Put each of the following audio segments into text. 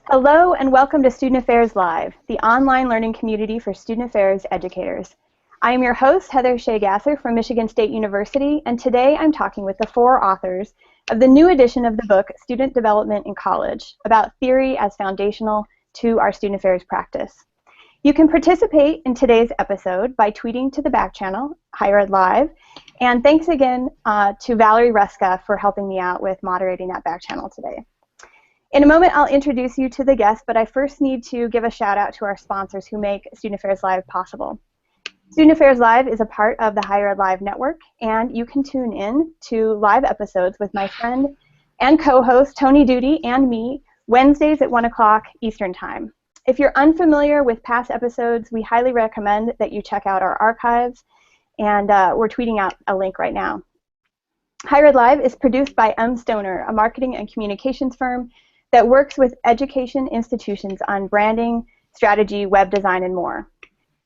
Hello and welcome to Student Affairs Live, the online learning community for student affairs educators. I am your host, Heather Shea Gasser from Michigan State University, and today I'm talking with the four authors of the new edition of the book, Student Development in College, about theory as foundational to our student affairs practice. You can participate in today's episode by tweeting to the back channel, Higher Ed Live, and thanks again to Valerie Ruska for helping me out with moderating that back channel today. In a moment, I'll introduce you to the guests, but I first need to give a shout out to our sponsors who make Student Affairs Live possible. Student Affairs Live is a part of the Higher Ed Live network, and you can tune in to live episodes with my friend and co-host Tony Duty and me Wednesdays at 1 o'clock Eastern Time. If you're unfamiliar with past episodes, we highly recommend that you check out our archives, and we're tweeting out a link right now. Higher Ed Live is produced by M. Stoner, a marketing and communications firm that works with education institutions on branding, strategy, web design, and more.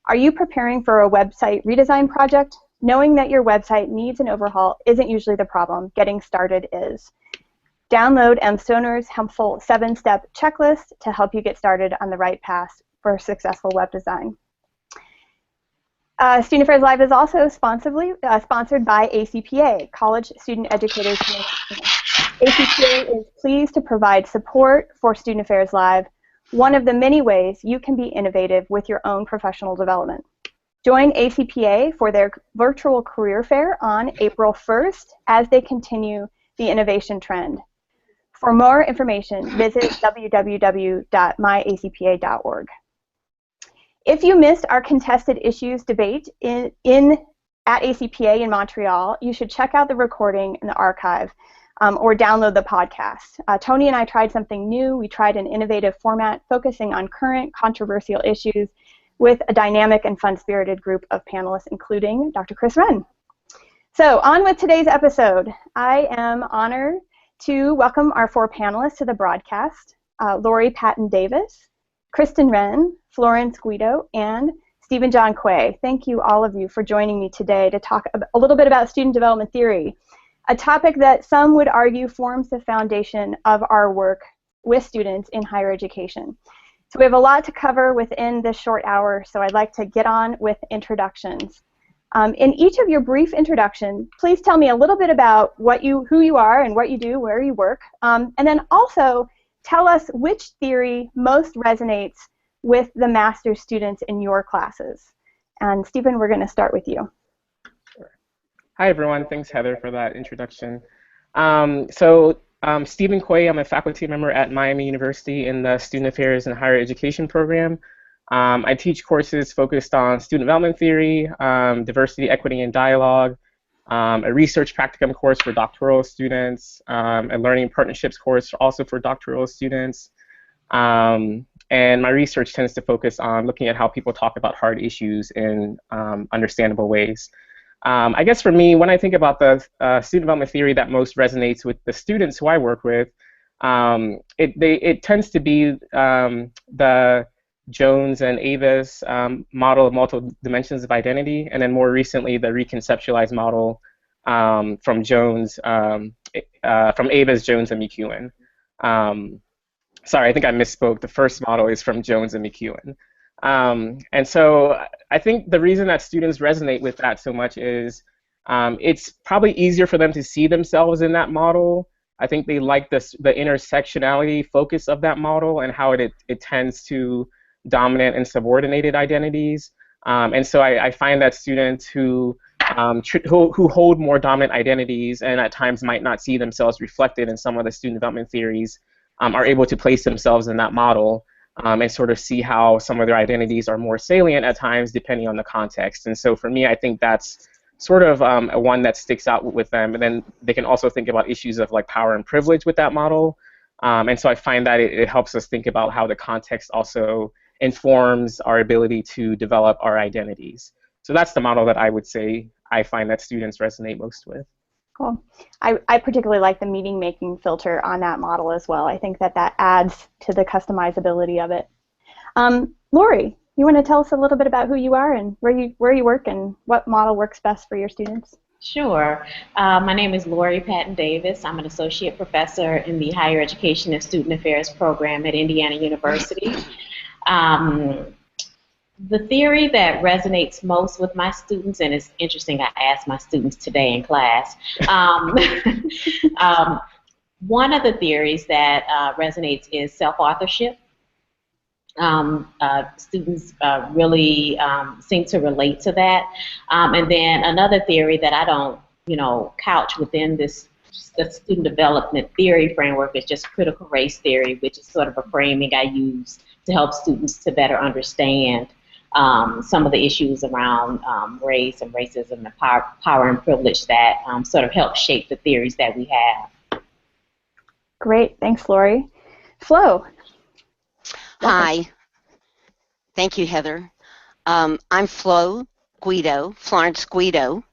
Are you preparing for a website redesign project? Knowing that your website needs an overhaul isn't usually the problem. Getting started is. Download M. Stoner's helpful 7-step checklist to help you get started on the right path for successful web design. Student Affairs Live is also sponsored by ACPA, College Student Educators International. ACPA is pleased to provide support for Student Affairs Live, one of the many ways you can be innovative with your own professional development. Join ACPA for their virtual career fair on April 1st as they continue the innovation trend. For more information, visit www.myacpa.org. If you missed our contested issues debate at ACPA in Montreal, you should check out the recording in the archive. Or download the podcast. Tony and I tried something new. We tried an innovative format focusing on current controversial issues with a dynamic and fun-spirited group of panelists, including Dr. Chris Wren. So on with today's episode. I am honored to welcome our four panelists to the broadcast, Laurie Patton Davis, Kristen Wren, Florence Guido, and Stephen John Quay. Thank you, all of you, for joining me today to talk a little bit about student development theory, a topic that some would argue forms the foundation of our work with students in higher education. So we have a lot to cover within this short hour, so I'd like to get on with introductions. In each of your brief introduction, please tell me a little bit about who you are and what you do, where you work, and then also tell us which theory most resonates with the master's students in your classes. And Stephen, we're going to start with you. Hi everyone, thanks Heather for that introduction. Stephen Quay, I'm a faculty member at Miami University in the Student Affairs and Higher Education program. I teach courses focused on student development theory, diversity, equity, and dialogue, a research practicum course for doctoral students, a learning partnerships course also for doctoral students. And my research tends to focus on looking at how people talk about hard issues in understandable ways. I guess for me, when I think about the student development theory that most resonates with the students who I work with, it tends to be the Jones and Ava's model of multiple dimensions of identity, and then more recently the reconceptualized model from Jones, from Ava's, Jones, and McEwen. Sorry, I think I misspoke. The first model is from Jones and McEwen. And so I think the reason that students resonate with that so much is it's probably easier for them to see themselves in that model. I think they like the intersectionality focus of that model and how it tends to dominant and subordinated identities. And so I find that students who hold more dominant identities and at times might not see themselves reflected in some of the student development theories are able to place themselves in that model. And sort of see how some of their identities are more salient at times depending on the context. And so for me, I think that's sort of one that sticks out with them. And then they can also think about issues of like power and privilege with that model. And so I find that it helps us think about how the context also informs our ability to develop our identities. So that's the model that I would say I find that students resonate most with. Cool. I particularly like the meaning-making filter on that model as well. I think that adds to the customizability of it. Laurie, you want to tell us a little bit about who you are and where you work and what model works best for your students? Sure. My name is Laurie Patton Davis. I'm an associate professor in the Higher Education and Student Affairs program at Indiana University. Um, the theory that resonates most with my students, and it's interesting, I asked my students today in class, um, one of the theories that resonates is self-authorship. Students really seem to relate to that. And then another theory that I don't, couch within this the student development theory framework is just critical race theory, which is sort of a framing I use to help students to better understand some of the issues around race and racism and power and privilege that sort of help shape the theories that we have. Great, thanks, Laurie. Flo. Hi. Thank you, Heather. I'm Flo Guido, Florence Guido.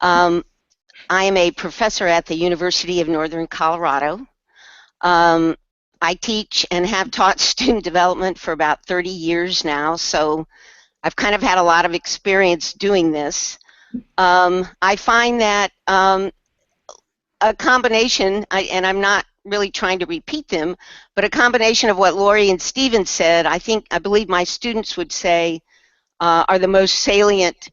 I am a professor at the University of Northern Colorado. I teach and have taught student development for about 30 years now, so I've kind of had a lot of experience doing this. I find that a combination, and I'm not really trying to repeat them, but a combination of what Laurie and Steven said, I believe my students would say are the most salient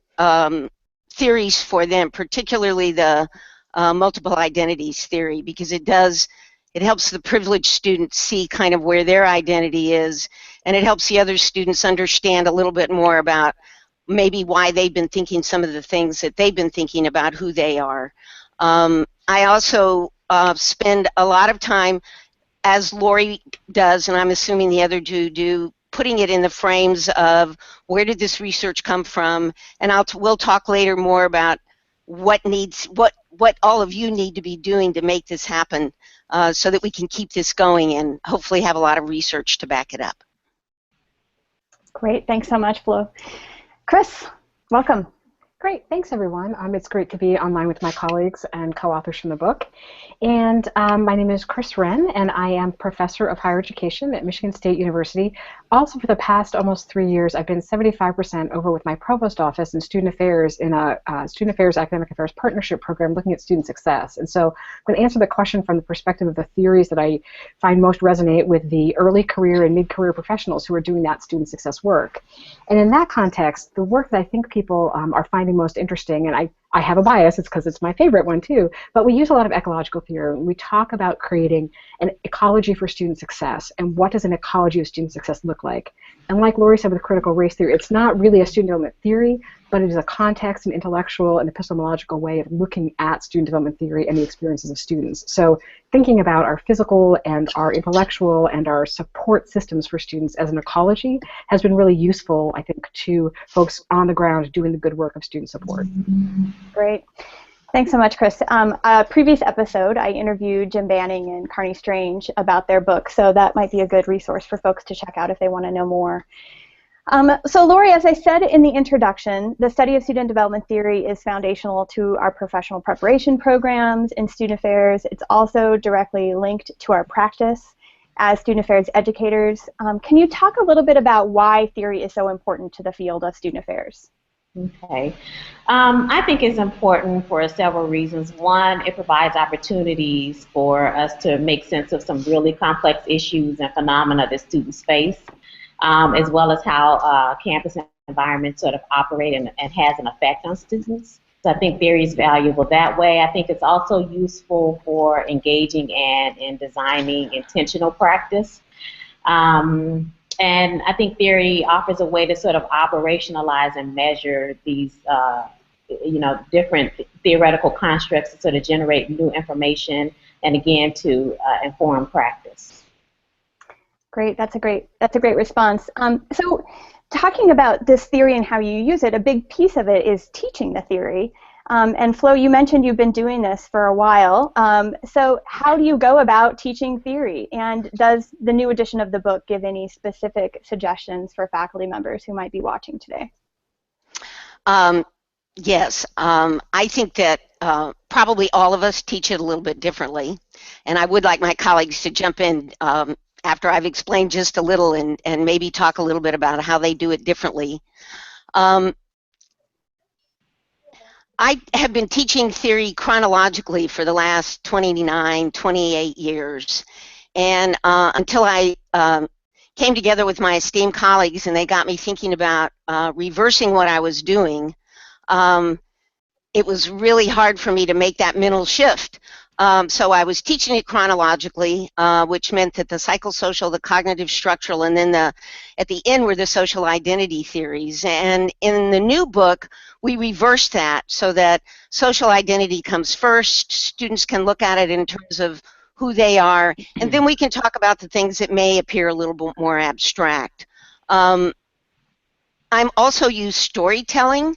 theories for them, particularly the multiple identities theory, because it helps the privileged students see kind of where their identity is, and it helps the other students understand a little bit more about maybe why they've been thinking some of the things that they've been thinking about who they are. I also spend a lot of time, as Laurie does, and I'm assuming the other two do, putting it in the frames of where did this research come from, and we'll talk later more about what all of you need to be doing to make this happen, so that we can keep this going and hopefully have a lot of research to back it up. Great, thanks so much, Flo. Chris, welcome. Great, thanks everyone. It's great to be online with my colleagues and co-authors from the book. And my name is Chris Wren, and I am professor of higher education at Michigan State University. Also, for the past almost 3 years, I've been 75% over with my provost office in student affairs in a student affairs, academic affairs partnership program looking at student success. And so I'm going to answer the question from the perspective of the theories that I find most resonate with the early career and mid-career professionals who are doing that student success work. And in that context, the work that I think people are finding most interesting, and I have a bias, it's because it's my favorite one too, but we use a lot of ecological theory. We talk about creating an ecology for student success, and what does an ecology of student success look like? And like Laurie said with critical race theory, it's not really a student development theory, but it is a context, an intellectual and epistemological way of looking at student development theory and the experiences of students. So thinking about our physical and our intellectual and our support systems for students as an ecology has been really useful, I think, to folks on the ground doing the good work of student support. Great. Thanks so much, Chris. A previous episode, I interviewed Jim Banning and Carney Strange about their book, so that might be a good resource for folks to check out if they want to know more. So Laurie, as I said in the introduction, the study of student development theory is foundational to our professional preparation programs in student affairs. It's also directly linked to our practice as student affairs educators. Can you talk a little bit about why theory is so important to the field of student affairs? Okay. I think it's important for several reasons. One, it provides opportunities for us to make sense of some really complex issues and phenomena that students face, as well as how campus environments sort of operate and has an effect on students. So I think theory is valuable that way. I think it's also useful for engaging and in designing intentional practice. And I think theory offers a way to sort of operationalize and measure these, different theoretical constructs to sort of generate new information and, again, to inform practice. Great, that's a great response. So talking about this theory and how you use it, a big piece of it is teaching the theory. And Flo, you mentioned you've been doing this for a while. So how do you go about teaching theory? And does the new edition of the book give any specific suggestions for faculty members who might be watching today? Yes, I think that probably all of us teach it a little bit differently. And I would like my colleagues to jump in after I've explained just a little and maybe talk a little bit about how they do it differently. I have been teaching theory chronologically for the last 29, 28 years. And until I came together with my esteemed colleagues and they got me thinking about reversing what I was doing, it was really hard for me to make that mental shift. So I was teaching it chronologically, which meant that the psychosocial, the cognitive structural, and then at the end were the social identity theories. And in the new book, we reversed that so that social identity comes first. Students can look at it in terms of who they are, and then we can talk about the things that may appear a little bit more abstract. I'm also used storytelling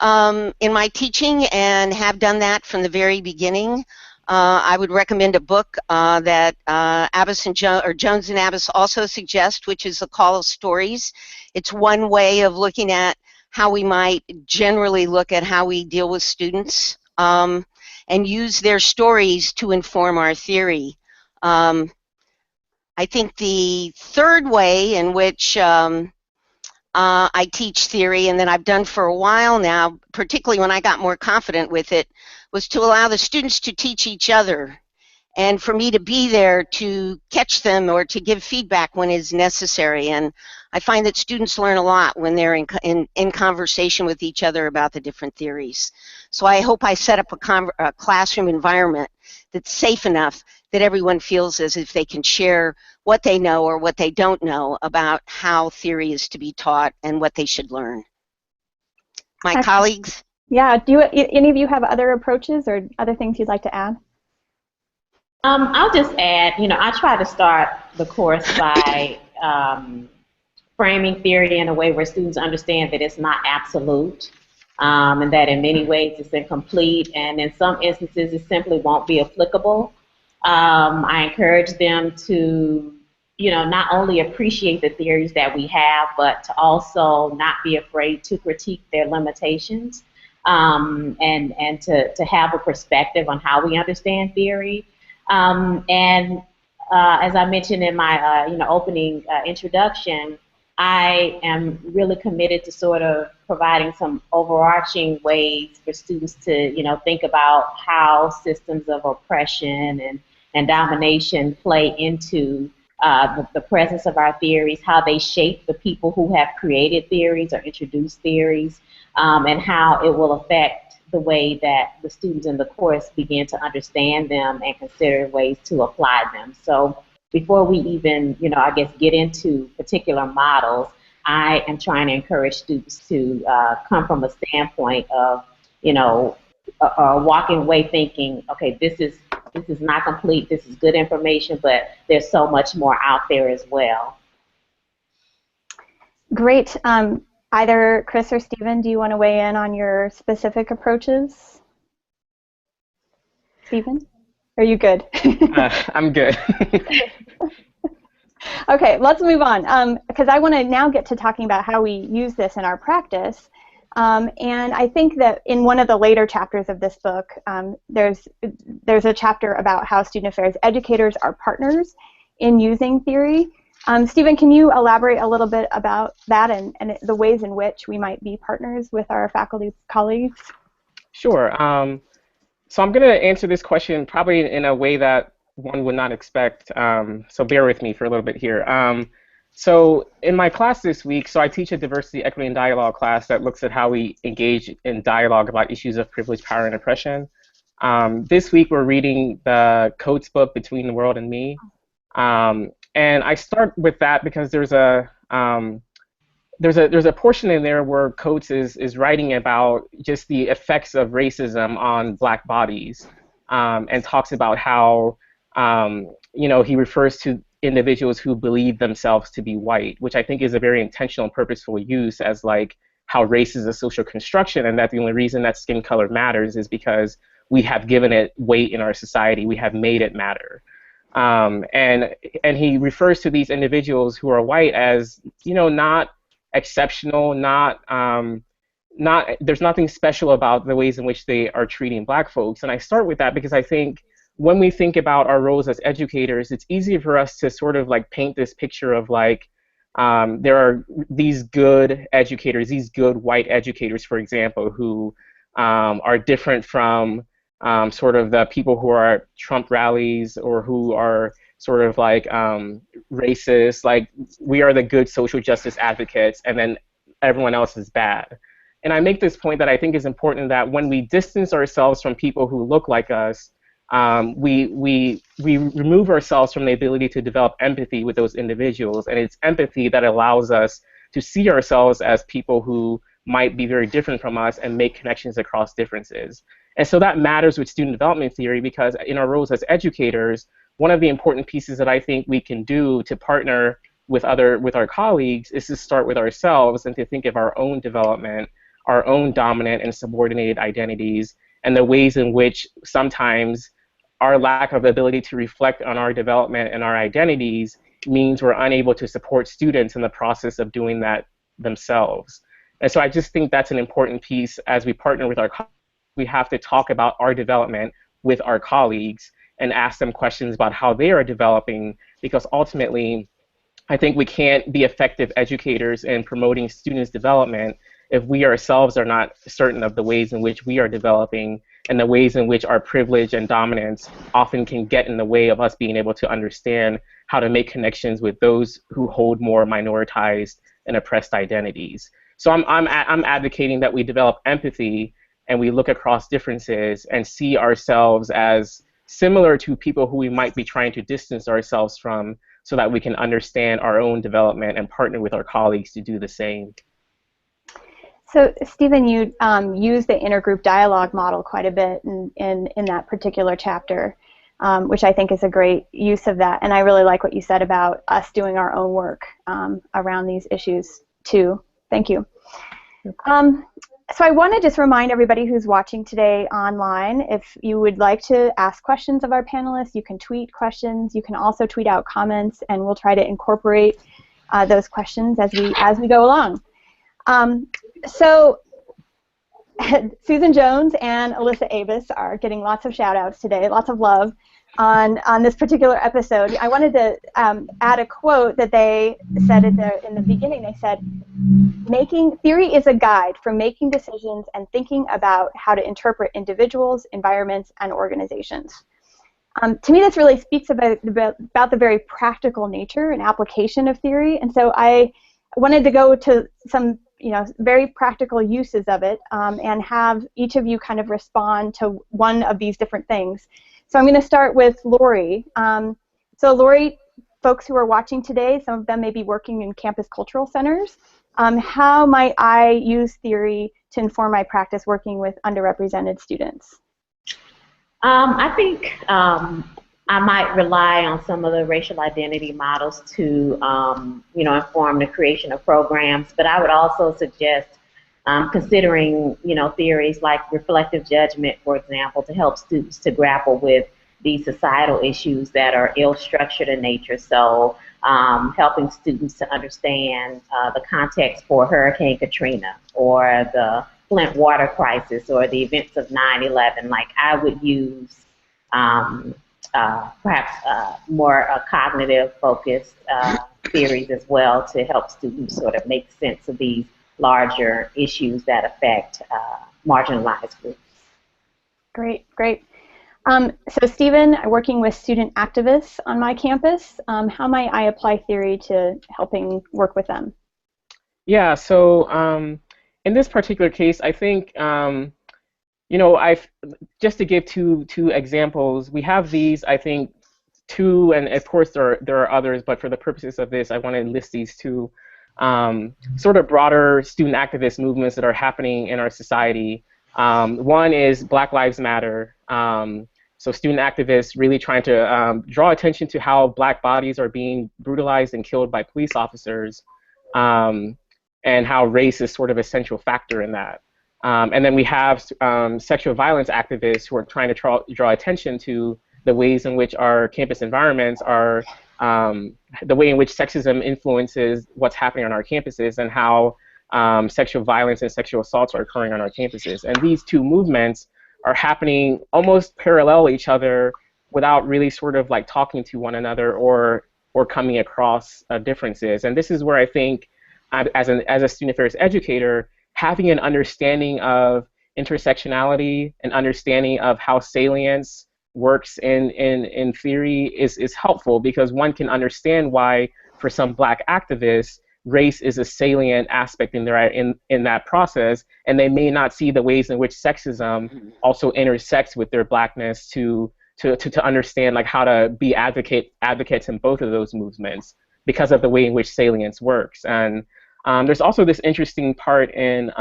in my teaching and have done that from the very beginning. I would recommend a book that Abbas and Jones and Abbas also suggest, which is The Call of Stories. It's one way of looking at how we might generally look at how we deal with students and use their stories to inform our theory. I think the third way in which I teach theory, and that I've done for a while now, particularly when I got more confident with it, was to allow the students to teach each other and for me to be there to catch them or to give feedback when is necessary. And I find that students learn a lot when they're in conversation with each other about the different theories. So I hope I set up a classroom environment that's safe enough that everyone feels as if they can share what they know or what they don't know about how theory is to be taught and what they should learn. My colleagues? Yeah, do any of you have other approaches or other things you'd like to add? I'll just add, I try to start the course by framing theory in a way where students understand that it's not absolute, and that in many ways it's incomplete, and in some instances it simply won't be applicable. I encourage them to, not only appreciate the theories that we have, but to also not be afraid to critique their limitations, and to have a perspective on how we understand theory. As I mentioned in my opening introduction, I am really committed to sort of providing some overarching ways for students to think about how systems of oppression and domination play into the presence of our theories, how they shape the people who have created theories or introduced theories, and how it will affect the way that the students in the course begin to understand them and consider ways to apply them. So before we even, get into particular models, I am trying to encourage students to come from a standpoint of, walking away thinking, okay, this is not complete, this is good information, but there's so much more out there as well. Great. Either Chris or Stephen, do you want to weigh in on your specific approaches? Stephen, are you good? I'm good. Okay, let's move on, because I want to now get to talking about how we use this in our practice. And I think that in one of the later chapters of this book, there's a chapter about how student affairs educators are partners in using theory. Stephen, can you elaborate a little bit about that and the ways in which we might be partners with our faculty colleagues? Sure. So I'm going to answer this question probably in a way that one would not expect, so bear with me for a little bit here. So in my class this week, so I teach a diversity, equity, and dialogue class that looks at how we engage in dialogue about issues of privilege, power, and oppression. This week we're reading the Coates book, Between the World and Me. And I start with that because there's a portion in there where Coates is writing about just the effects of racism on Black bodies, and talks about how he refers to individuals who believe themselves to be white, which I think is a very intentional and purposeful use as like how race is a social construction, and that the only reason that skin color matters is because we have given it weight in our society, we have made it matter. And he refers to these individuals who are white as, not exceptional, there's nothing special about the ways in which they are treating Black folks. And I start with that because I think when we think about our roles as educators, it's easy for us to sort of like paint this picture of like, there are these good educators, these good white educators, for example, who are different from sort of the people who are at Trump rallies or who are sort of like racist. Like, we are the good social justice advocates, and then everyone else is bad. And I make this point that I think is important, that when we distance ourselves from people who look like us, we remove ourselves from the ability to develop empathy with those individuals. And it's empathy that allows us to see ourselves as people who might be very different from us and make connections across differences. And so that matters with student development theory, because in our roles as educators, one of the important pieces that I think we can do to partner with our colleagues is to start with ourselves and to think of our own development, our own dominant and subordinated identities, and the ways in which sometimes our lack of ability to reflect on our development and our identities means we're unable to support students in the process of doing that themselves. And so I just think that's an important piece. As we partner with our colleagues, we have to talk about our development with our colleagues and ask them questions about how they are developing, because ultimately, I think we can't be effective educators in promoting students' development if we ourselves are not certain of the ways in which we are developing, and the ways in which our privilege and dominance often can get in the way of us being able to understand how to make connections with those who hold more minoritized and oppressed identities. So I'm advocating that we develop empathy and we look across differences and see ourselves as similar to people who we might be trying to distance ourselves from, so that we can understand our own development and partner with our colleagues to do the same. So, Stephen, you use the intergroup dialogue model quite a bit in that particular chapter, which I think is a great use of that. And I really like what you said about us doing our own work around these issues, too. Thank you. So I want to just remind everybody who's watching today online, if you would like to ask questions of our panelists, you can tweet questions. You can also tweet out comments, and we'll try to incorporate those questions as we go along. So Susan Jones and Alyssa Avis are getting lots of shout outs today, lots of love on this particular episode. I wanted to add a quote that they said in the beginning. They said, theory is a guide for making decisions and thinking about how to interpret individuals, environments, and organizations. To me, this really speaks about the very practical nature and application of theory, and so I wanted to go to some very practical uses of it, and have each of you kind of respond to one of these different things. So I'm going to start with Laurie. So Laurie, folks who are watching today, some of them may be working in campus cultural centers. How might I use theory to inform my practice working with underrepresented students? I think I might rely on some of the racial identity models to, inform the creation of programs. But I would also suggest considering, theories like reflective judgment, for example, to help students to grapple with these societal issues that are ill-structured in nature. So helping students to understand the context for Hurricane Katrina or the Flint water crisis or the events of 9/11. Like, I would use perhaps more cognitive-focused theories as well to help students sort of make sense of these larger issues that affect marginalized groups. Great, great. So Stephen, working with student activists on my campus, how might I apply theory to helping work with them? Yeah, so in this particular case, I think, just to give two examples, we have these, I think, two, and of course there are others, but for the purposes of this, I want to list these two sort of broader student activist movements that are happening in our society. One is Black Lives Matter. So student activists really trying to draw attention to how Black bodies are being brutalized and killed by police officers, and how race is sort of a central factor in that. And then we have sexual violence activists who are trying to draw attention to the ways in which our campus environments are, the way in which sexism influences what's happening on our campuses, and how sexual violence and sexual assaults are occurring on our campuses. And these two movements are happening almost parallel each other without really sort of like talking to one another or coming across differences. And this is where I think, as a student affairs educator, having an understanding of intersectionality and understanding of how salience works in theory is helpful, because one can understand why for some Black activists race is a salient aspect in that process, and they may not see the ways in which sexism also intersects with their Blackness to understand like how to be advocates in both of those movements because of the way in which salience works. And there's also this interesting part in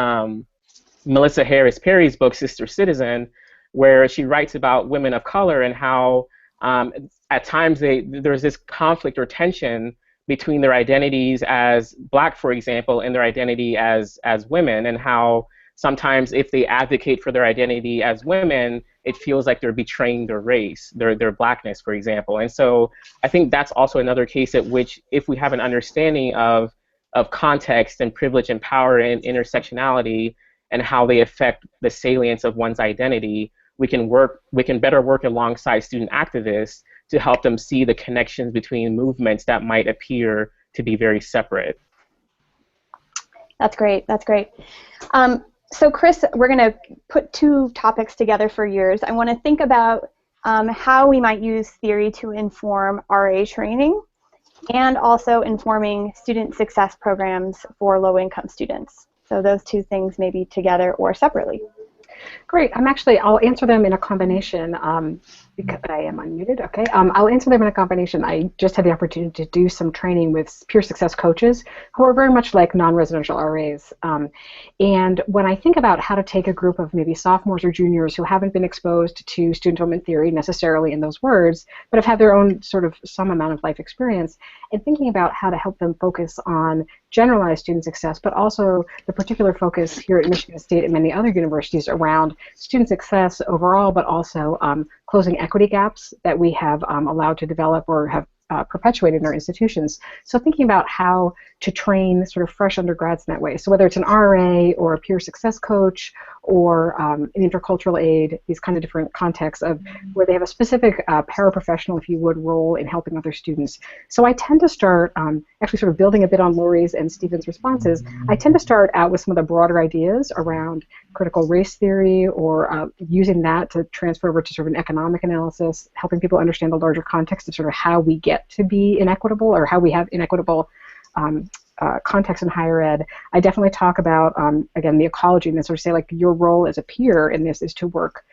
Melissa Harris Perry's book, Sister Citizen, where she writes about women of color and how at times there's this conflict or tension between their identities as Black, for example, and their identity as women, and how sometimes if they advocate for their identity as women, it feels like they're betraying their race, their Blackness, for example. And so I think that's also another case at which, if we have an understanding of context and privilege and power and intersectionality and how they affect the salience of one's identity, we can better work alongside student activists to help them see the connections between movements that might appear to be very separate. That's great. That's great. So Chris, we're going to put two topics together for yours. I want to think about how we might use theory to inform RA training and also informing student success programs for low-income students. So those two things may be together or separately. Great. I'll answer them in a combination because I am unmuted. Okay. I'll answer them in a combination. I just had the opportunity to do some training with peer success coaches who are very much like non-residential RAs. And when I think about how to take a group of maybe sophomores or juniors who haven't been exposed to student development theory necessarily in those words, but have had their own sort of some amount of life experience, and thinking about how to help them focus on generalized student success, but also the particular focus here at Michigan State and many other universities around student success overall, but also closing equity gaps that we have allowed to develop or have perpetuated in our institutions. So thinking about how to train sort of fresh undergrads in that way. So whether it's an RA or a peer success coach or an intercultural aide, these kind of different contexts of where they have a specific paraprofessional, if you would, role in helping other students. So I tend to start, actually sort of building a bit on Laurie's and Stephen's responses, I tend to start out with some of the broader ideas around critical race theory or using that to transfer over to sort of an economic analysis, helping people understand the larger context of sort of how we get to be inequitable or how we have inequitable context in higher ed. I definitely talk about, again, the ecology and then sort of say, like, your role as a peer in this is to work.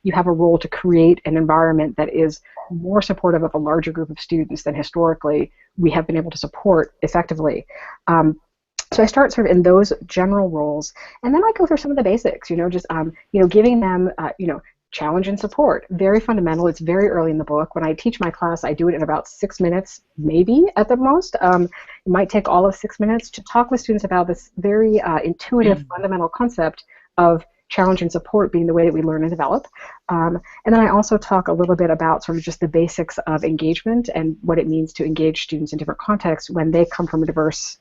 You have a role to create an environment that is more supportive of a larger group of students than historically we have been able to support effectively. So I start sort of in those general roles, and then I go through some of the basics, just, giving them, challenge and support. Very fundamental. It's very early in the book. When I teach my class, I do it in about 6 minutes, maybe at the most. It might take all of 6 minutes to talk with students about this very intuitive, fundamental concept of challenge and support being the way that we learn and develop. And then I also talk a little bit about sort of just the basics of engagement and what it means to engage students in different contexts when they come from a diverse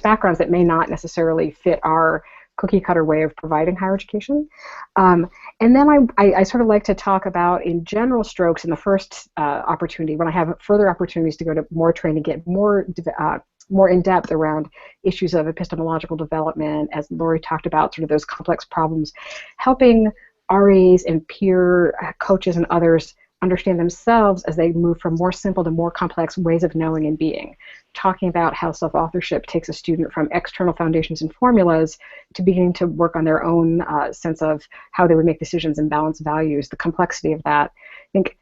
backgrounds that may not necessarily fit our cookie-cutter way of providing higher education. And then I sort of like to talk about, in general strokes, in the first opportunity, when I have further opportunities to go to more training, get more in-depth around issues of epistemological development, as Laurie talked about, sort of those complex problems, helping RAs and peer coaches and others understand themselves as they move from more simple to more complex ways of knowing and being. Talking about how self-authorship takes a student from external foundations and formulas to beginning to work on their own sense of how they would make decisions and balance values, the complexity of that. I think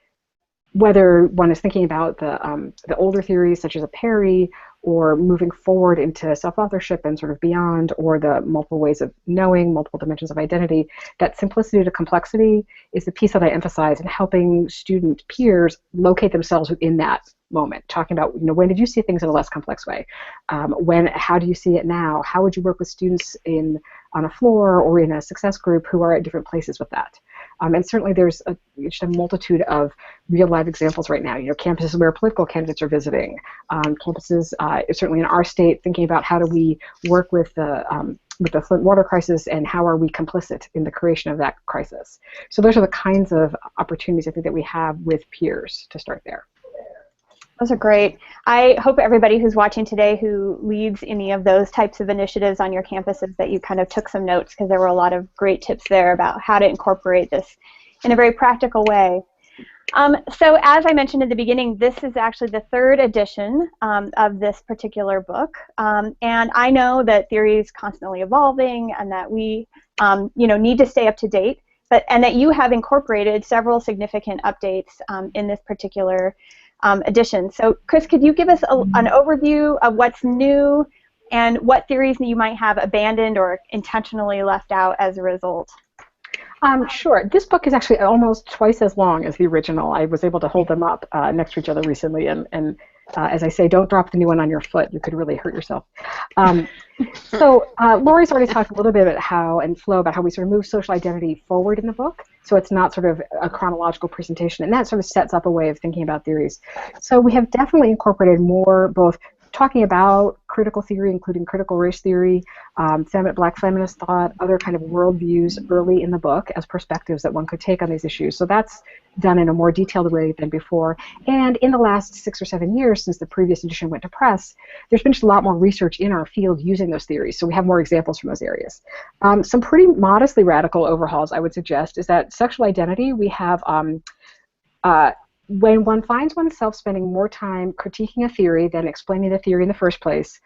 whether one is thinking about the older theories such as a Perry, or moving forward into self-authorship and sort of beyond, or the multiple ways of knowing, multiple dimensions of identity, that simplicity to complexity is the piece that I emphasize in helping student peers locate themselves within that moment. Talking about, when did you see things in a less complex way? How do you see it now? How would you work with students on a floor or in a success group who are at different places with that? And certainly there's just a multitude of real-life examples right now. Campuses where political candidates are visiting, campuses certainly in our state, thinking about how do we work with the Flint water crisis and how are we complicit in the creation of that crisis. So those are the kinds of opportunities I think that we have with peers to start there. Those are great. I hope everybody who's watching today who leads any of those types of initiatives on your campuses that you kind of took some notes, because there were a lot of great tips there about how to incorporate this in a very practical way. So as I mentioned at the beginning, this is actually the third edition of this particular book. And I know that theory is constantly evolving and that we need to stay up to date, and that you have incorporated several significant updates in this particular edition. So Chris, could you give us an overview of what's new and what theories you might have abandoned or intentionally left out as a result? Sure. This book is actually almost twice as long as the original. I was able to hold them up next to each other recently, and as I say, don't drop the new one on your foot. You could really hurt yourself. So Laurie's already talked a little bit about how, and Flo, about how we sort of move social identity forward in the book, so it's not sort of a chronological presentation, and that sort of sets up a way of thinking about theories. So we have definitely incorporated more both talking about critical theory, including critical race theory, black feminist thought, other kind of worldviews early in the book as perspectives that one could take on these issues. So that's done in a more detailed way than before. And in the last 6 or 7 years since the previous edition went to press, there's been just a lot more research in our field using those theories. So we have more examples from those areas. Some pretty modestly radical overhauls, I would suggest, is that sexual identity, we have when one finds oneself spending more time critiquing a theory than explaining the theory in the first place,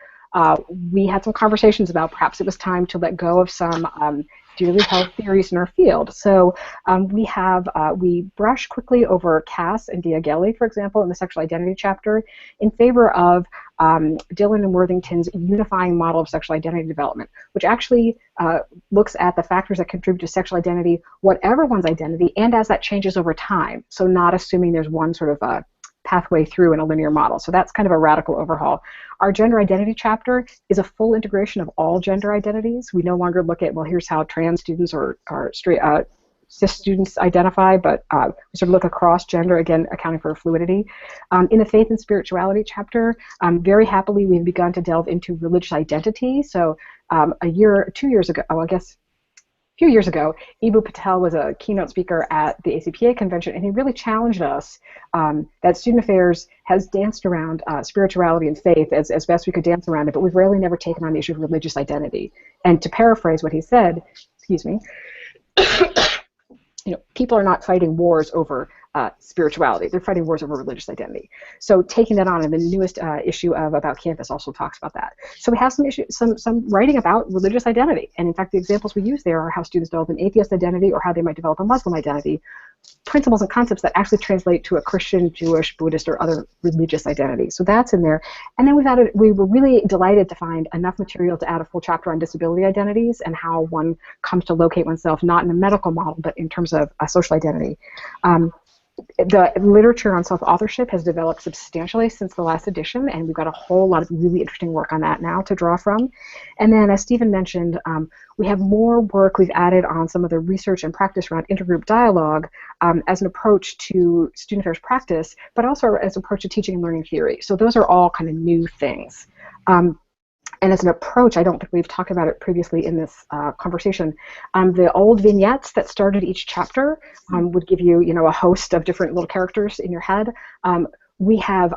we had some conversations about perhaps it was time to let go of some dearly held theories in our field. So we brush quickly over Cass and Diaghilev, for example, in the sexual identity chapter, in favor of Dillon and Worthington's unifying model of sexual identity development, which actually looks at the factors that contribute to sexual identity, whatever one's identity, and as that changes over time. So not assuming there's one sort of pathway through in a linear model. So that's kind of a radical overhaul. Our gender identity chapter is a full integration of all gender identities. We no longer look at, well, here's how trans students or straight cis students identify, but we sort of look across gender, again, accounting for fluidity. In the faith and spirituality chapter, very happily we've begun to delve into religious identity. So a few years ago, Eboo Patel was a keynote speaker at the ACPA convention, and he really challenged us that student affairs has danced around spirituality and faith as best we could dance around it, but we've rarely never taken on the issue of religious identity. And to paraphrase what he said, excuse me, people are not fighting wars over spirituality. They're fighting wars over religious identity. So taking that on, and the newest issue of About Campus also talks about that. So we have some writing about religious identity. And in fact, the examples we use there are how students develop an atheist identity or how they might develop a Muslim identity, principles and concepts that actually translate to a Christian, Jewish, Buddhist, or other religious identity. So that's in there. And then we were really delighted to find enough material to add a full chapter on disability identities and how one comes to locate oneself, not in a medical model, but in terms of a social identity. The literature on self-authorship has developed substantially since the last edition, and we've got a whole lot of really interesting work on that now to draw from. And then, as Stephen mentioned, we have more work we've added on some of the research and practice around intergroup dialogue as an approach to student affairs practice, but also as an approach to teaching and learning theory. So those are all kind of new things. And as an approach, I don't think we've talked about it previously in this conversation, the old vignettes that started each chapter would give you, a host of different little characters in your head. We have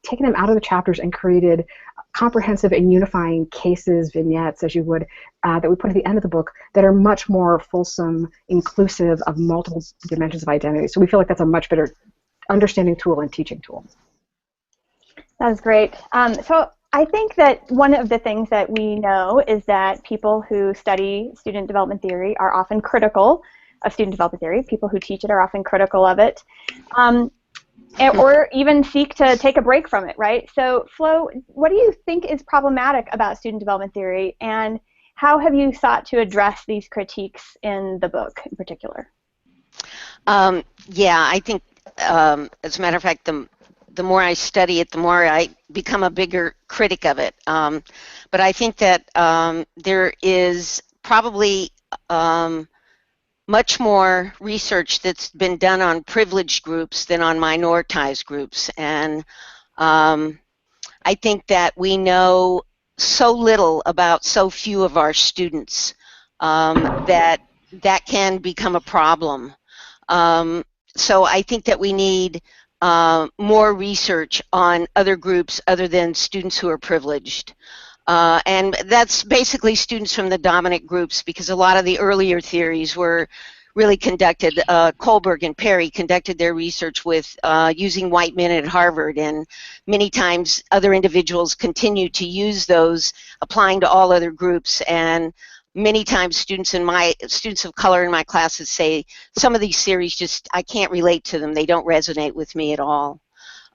taken them out of the chapters and created comprehensive and unifying cases, vignettes, as you would, that we put at the end of the book that are much more fulsome, inclusive of multiple dimensions of identity. So we feel like that's a much better understanding tool and teaching tool. That was great. So I think that one of the things that we know is that people who study student development theory are often critical of student development theory. People who teach it are often critical of it, or even seek to take a break from it, right? So, Flo, what do you think is problematic about student development theory, and how have you sought to address these critiques in the book in particular? Yeah, I think, as a matter of fact, the more I study it, the more I become a bigger critic of it. But I think that there is probably much more research that's been done on privileged groups than on minoritized groups. And I think that we know so little about so few of our students that can become a problem. So I think that we need more research on other groups other than students who are privileged. And that's basically students from the dominant groups, because a lot of the earlier theories were really conducted, Kohlberg and Perry conducted their research with using white men at Harvard, and many times other individuals continue to use those, applying to all other groups. And many times students of color in my classes say some of these theories just, I can't relate to them, they don't resonate with me at all.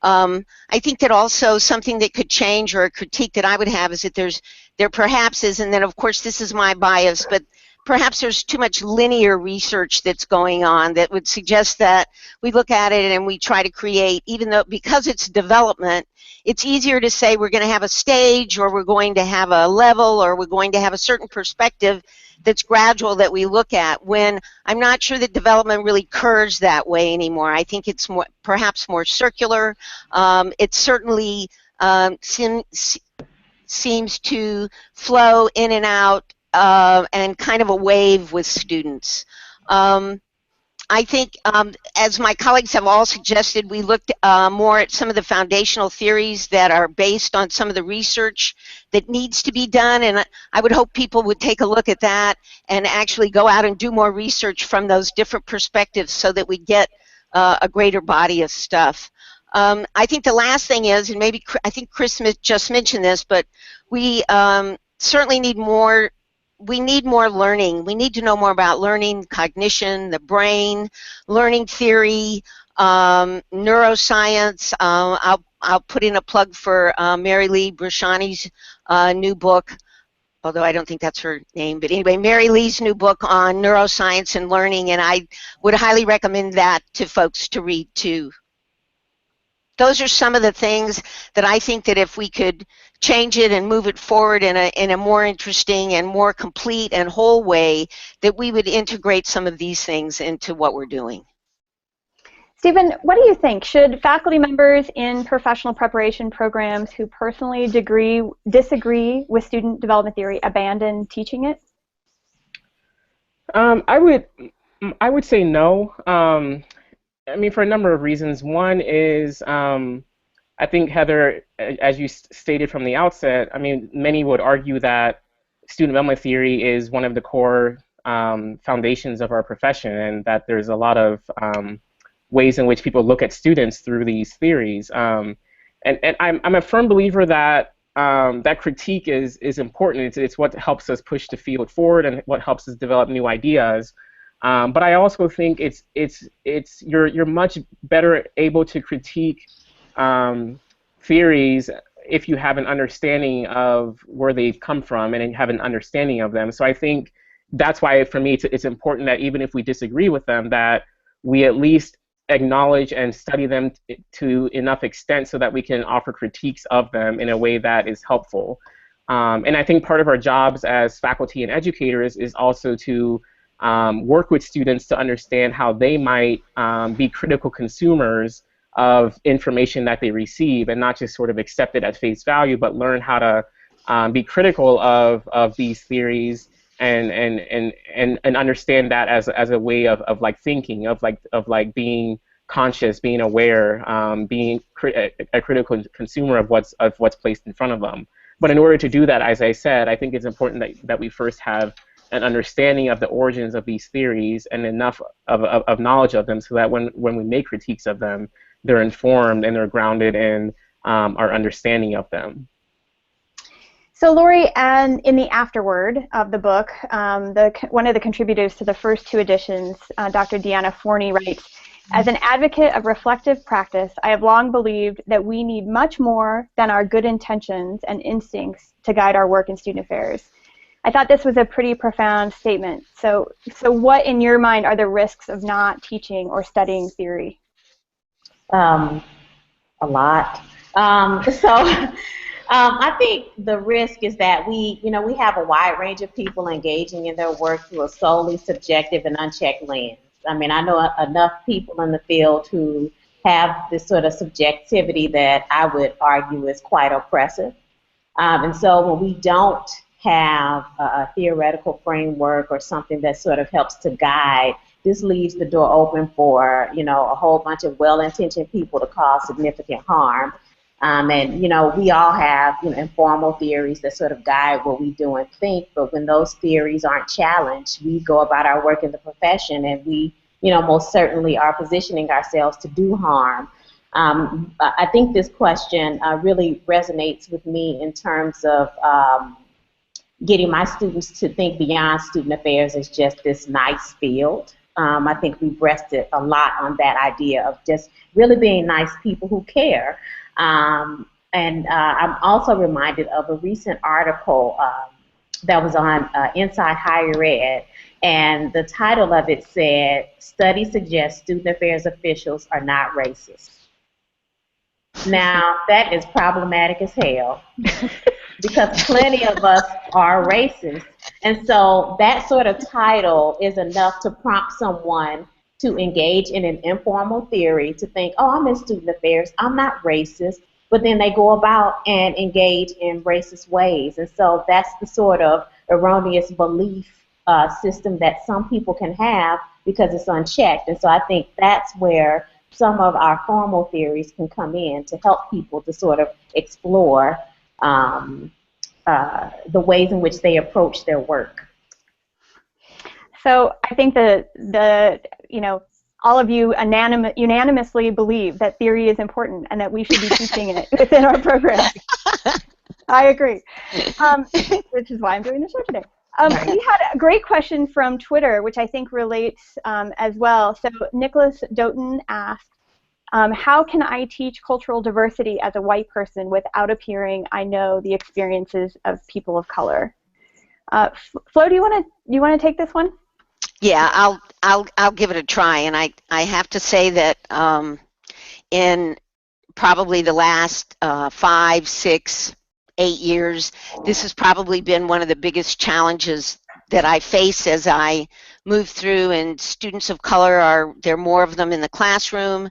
I think that also something that could change, or a critique that I would have, is that there perhaps is, and then of course this is my bias, but perhaps there's too much linear research that's going on that would suggest that we look at it and we try to create, even though, because it's development, it's easier to say we're going to have a stage, or we're going to have a level, or we're going to have a certain perspective that's gradual that we look at, when I'm not sure that development really occurs that way anymore. I think it's perhaps more circular. It certainly seems to flow in and out, and kind of a wave with students. I think, as my colleagues have all suggested, we looked more at some of the foundational theories that are based on some of the research that needs to be done, and I would hope people would take a look at that and actually go out and do more research from those different perspectives so that we get a greater body of stuff. I think the last thing is, and maybe I think Chris Smith just mentioned this, but we certainly need more. We need more learning. We need to know more about learning, cognition, the brain, learning theory, neuroscience. I'll put in a plug for Mary Lee Brashani's new book, although I don't think that's her name. But anyway, Mary Lee's new book on neuroscience and learning, and I would highly recommend that to folks to read too. Those are some of the things that I think that if we could change it and move it forward in a more interesting and more complete and whole way, that we would integrate some of these things into what we're doing. Stephen, what do you think? Should faculty members in professional preparation programs who personally disagree with student development theory abandon teaching it? I would say no. I mean, for a number of reasons. One is, I think, Heather, as you stated from the outset, I mean, many would argue that student development theory is one of the core foundations of our profession, and that there's a lot of ways in which people look at students through these theories. And I'm a firm believer that that critique is important. It's what helps us push the field forward and what helps us develop new ideas. But I also think you're much better able to critique theories if you have an understanding of where they've come from and have an understanding of them. So I think that's why, for me, it's important that even if we disagree with them, that we at least acknowledge and study them to enough extent so that we can offer critiques of them in a way that is helpful. And I think part of our jobs as faculty and educators is also to work with students to understand how they might be critical consumers of information that they receive, and not just sort of accept it at face value, but learn how to be critical of these theories and understand that as a way of like thinking, of like being conscious, being aware, being a critical consumer of what's placed in front of them. But in order to do that, as I said, I think it's important that we first have an understanding of the origins of these theories and enough of knowledge of them so that when we make critiques of them, they're informed and they're grounded in our understanding of them. So Laurie, and in the afterword of the book, one of the contributors to the first two editions, Dr. Deanna Fournier, writes, "As an advocate of reflective practice, I have long believed that we need much more than our good intentions and instincts to guide our work in student affairs." I thought this was a pretty profound statement. So what, in your mind, are the risks of not teaching or studying theory? A lot. I think the risk is that we have a wide range of people engaging in their work through a solely subjective and unchecked lens. I mean, I know enough people in the field who have this sort of subjectivity that I would argue is quite oppressive. And so when we don't have a theoretical framework or something that sort of helps to guide this leaves the door open for, a whole bunch of well-intentioned people to cause significant harm. And, we all have, informal theories that sort of guide what we do and think, but when those theories aren't challenged, we go about our work in the profession and we, most certainly are positioning ourselves to do harm. I think this question really resonates with me in terms of getting my students to think beyond student affairs as just this nice field. I think we've rested a lot on that idea of just really being nice people who care. And I'm also reminded of a recent article that was on Inside Higher Ed, and the title of it said, "Study suggests student affairs officials are not racist." Now, that is problematic as hell because plenty of us are racist. And so that sort of title is enough to prompt someone to engage in an informal theory, to think, oh, I'm in student affairs, I'm not racist, but then they go about and engage in racist ways. And so that's the sort of erroneous belief system that some people can have because it's unchecked. And so I think that's where some of our formal theories can come in to help people to sort of explore the ways in which they approach their work. So I think all of you unanimously believe that theory is important and that we should be teaching it within our program. I agree, which is why I'm doing the show today. We had a great question from Twitter, which I think relates as well. So Nicholas Doughton asked, how can I teach cultural diversity as a white person without appearing I know the experiences of people of color? Flo, do you want to take this one? Yeah, I'll give it a try, and I have to say that in probably the last 5, 6, 8 years, this has probably been one of the biggest challenges that I face as I move through, and students of color there are more of them in the classroom.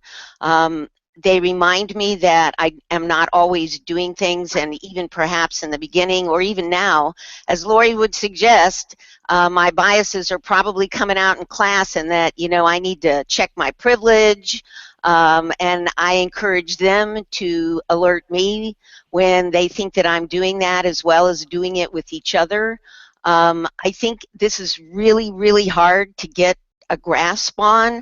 They remind me that I am not always doing things, and even perhaps in the beginning or even now, as Laurie would suggest, my biases are probably coming out in class, and that, I need to check my privilege, and I encourage them to alert me when they think that I'm doing that, as well as doing it with each other. I think this is really, really hard to get a grasp on.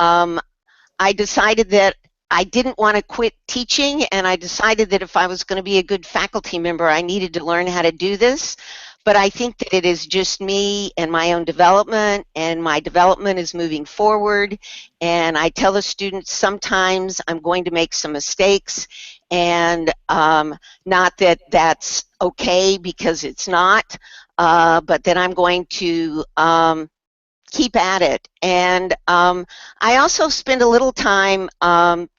I decided that I didn't want to quit teaching, and I decided that if I was going to be a good faculty member, I needed to learn how to do this. But I think that it is just me and my own development, and my development is moving forward. And I tell the students sometimes I'm going to make some mistakes, and not that that's okay, because it's not, but that I'm going to keep at it. And I also spend a little time